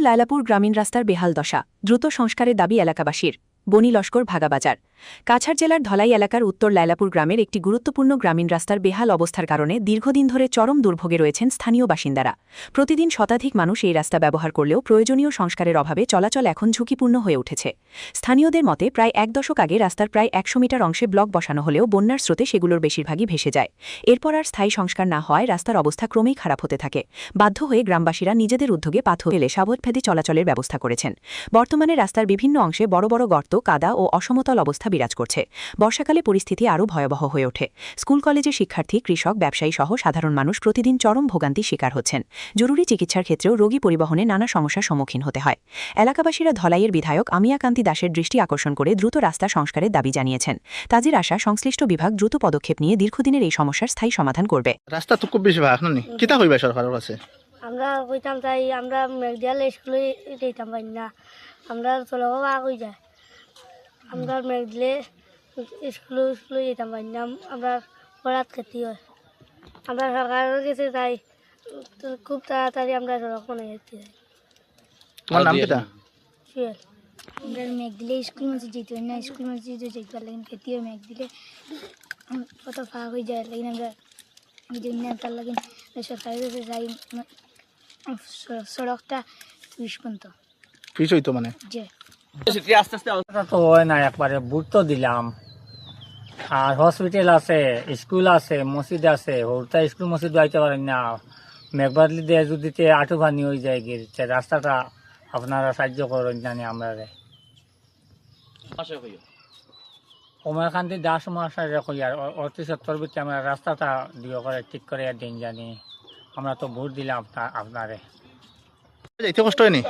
লায়লাপুর গ্রামীণ রাস্তার বেহাল দশা, দ্রুত সংস্কারের দাবি এলাকাবাসীর। বনি লস্কর ভাগাবাজার। কাছাড় জেলার ধলাই এলাকার উত্তর লায়লাপুর গ্রামের একটি গুরুত্বপূর্ণ গ্রামীণ রাস্তার বেহাল অবস্থার কারণে দীর্ঘদিন ধরে চরম দুর্ভোগে রয়েছেন স্থানীয় বাসিন্দারা। প্রতিদিন শতাধিক মানুষ এই রাস্তা ব্যবহার করলেও প্রয়োজনীয় সংস্কারের অভাবে চলাচল এখন ঝুঁকিপূর্ণ হয়ে উঠেছে। স্থানীয়দের মতে প্রায় এক দশক আগে রাস্তার প্রায় ১০০ মিটার অংশে ব্লক বসানো হলেও বন্যার স্রোতে সেগুলোর বেশিরভাগই ভেসে যায়। এরপর আর স্থায়ী সংস্কার না হওয়ায় রাস্তার অবস্থা ক্রমেই খারাপ হতে থাকে। বাধ্য হয়ে গ্রামবাসীরা নিজেদের উদ্যোগে পাথর ফেলে স্বাভাবিকভাবে চলাচলের ব্যবস্থা করেছেন। বর্তমানে রাস্তার বিভিন্ন অংশে বড় বড় গর্ত, কাদা ও অসমতল অবস্থা বিরাজ করছে। বর্ষাকালে পরিস্থিতি আরও ভয়াবহ হয়ে ওঠে। স্কুল কলেজের শিক্ষার্থী, কৃষক, ব্যবসায়ী সহ সাধারণ মানুষ প্রতিদিন চরম ভোগান্তির শিকার হচ্ছেন। জরুরি চিকিৎসার ক্ষেত্রেও রোগী পরিবহনে নানা সমস্যার সম্মুখীন হতে হয়। এলাকাবাসীরা ধলাইয়ের বিধায়ক আমিয়াকান্তি দাসের দৃষ্টি আকর্ষণ করে দ্রুত রাস্তা সংস্কারের দাবি জানিয়েছেন। তাদের আশা, সংশ্লিষ্ট বিভাগ দ্রুত পদক্ষেপ নিয়ে দীর্ঘদিনের এই সমস্যার স্থায়ী সমাধান করবে। রাস্তা তো খুব বেশি ভাগ নানি কিতা হইবা সরকারের কাছে? আমরা কইতাম তাই আমরা মেঘদিয়াল স্কুলে যেতাম পারি না, আমরা চলাও হয়ে যায়। আমরা মেঘদিলে স্কুলে যেতাম পারি না, আমরা পড়াত ক্ষতি হয়। আমরা সরকারের কাছে তাই খুব তাড়াতাড়ি আমরা সড়ক বানাই যেতে চাই। তোমার নাম কিতা? সুয়েল। আমরা মেঘদিলে স্কুল মসজিদ যেতে হয় না, স্কুল মসজিদে যেতে লাগেন ক্ষতি হয়। মেঘদিলে কত ফাঁক হয়ে যায় লাগেন, আমরা তার লাগেন সরকারের কাছে যাই সড়কটা 30 পর্যন্ত ফিস হইতো মানে যে তো হয় না, একবারে বুট তো দিলাম। আর হসপিটাল আছে, স্কুল আছে, মসজিদ আছে, ওটা স্কুল মসজিদ যাইতে পারেন না। মেঘবাদলি দিয়ে যদি আঁটু পানি হয়ে যায় গিয়ে রাস্তাটা আপনারা সাহায্য করেন জানি আমরা কমলাকান্তি দাস মহাশয় কই আর অতি সত্তর ভিতরে আমরা রাস্তাটা দিয়ে করে ঠিক করে দিন জানি। আমরা তো ভোট দিলাম আপনারে। যাইতে কষ্ট হয়নি?